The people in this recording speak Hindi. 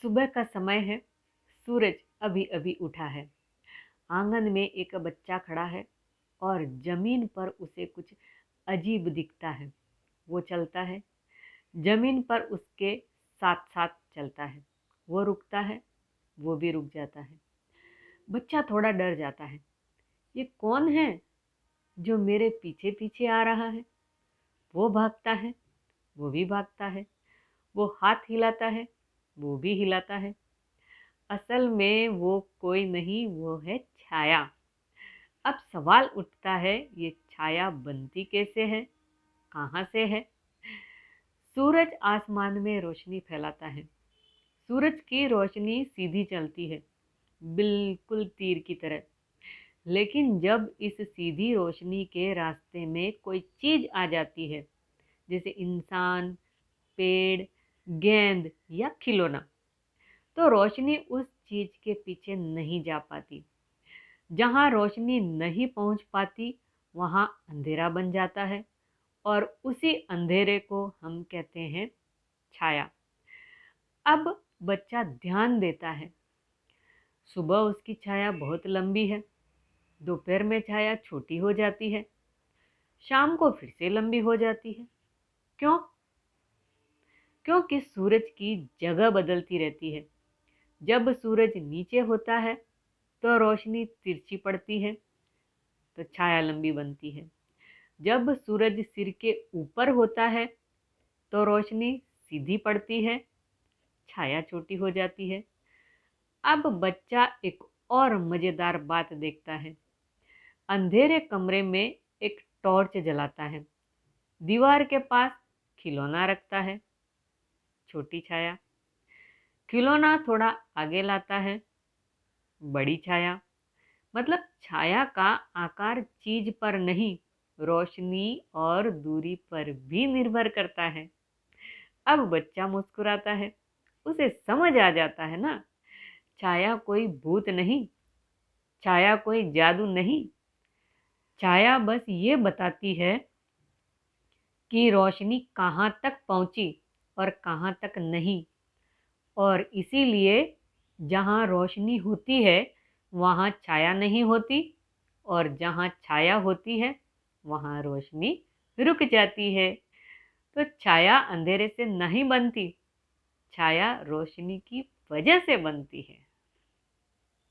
सुबह का समय है। सूरज अभी अभी उठा है। आंगन में एक बच्चा खड़ा है और जमीन पर उसे कुछ अजीब दिखता है। वो चलता है, जमीन पर उसके साथ साथ चलता है। वो रुकता है, वो भी रुक जाता है। बच्चा थोड़ा डर जाता है। ये कौन है जो मेरे पीछे पीछे आ रहा है? वो भागता है, वो भी भागता है। वो हाथ हिलाता है, वो भी हिलाता है। असल में वो कोई नहीं, वो है छाया। अब सवाल उठता है, ये छाया बनती कैसे है, कहाँ से है? सूरज आसमान में रोशनी फैलाता है। सूरज की रोशनी सीधी चलती है, बिल्कुल तीर की तरह। लेकिन जब इस सीधी रोशनी के रास्ते में कोई चीज आ जाती है, जैसे इंसान, पेड़, गेंद या खिलौना, तो रोशनी उस चीज के पीछे नहीं जा पाती। जहाँ रोशनी नहीं पहुँच पाती, वहाँ अंधेरा बन जाता है और उसी अंधेरे को हम कहते हैं छाया। अब बच्चा ध्यान देता है। सुबह उसकी छाया बहुत लंबी है, दोपहर में छाया छोटी हो जाती है, शाम को फिर से लंबी हो जाती है। क्यों? क्योंकि सूरज की जगह बदलती रहती है। जब सूरज नीचे होता है तो रोशनी तिरछी पड़ती है, तो छाया लंबी बनती है। जब सूरज सिर के ऊपर होता है तो रोशनी सीधी पड़ती है, छाया छोटी हो जाती है। अब बच्चा एक और मजेदार बात देखता है। अंधेरे कमरे में एक टॉर्च जलाता है, दीवार के पास खिलौना रखता है, छोटी छाया। खिलौना थोड़ा आगे लाता है, बड़ी छाया। मतलब छाया का आकार चीज पर नहीं, रोशनी और दूरी पर भी निर्भर करता है। अब बच्चा मुस्कुराता है। उसे समझ आ जाता है ना, छाया कोई भूत नहीं, छाया कोई जादू नहीं। छाया बस ये बताती है कि रोशनी कहाँ तक पहुंची और कहाँ तक नहीं। और इसीलिए जहाँ रोशनी होती है वहाँ छाया नहीं होती, और जहाँ छाया होती है वहाँ रोशनी रुक जाती है। तो छाया अंधेरे से नहीं बनती, छाया रोशनी की वजह से बनती है।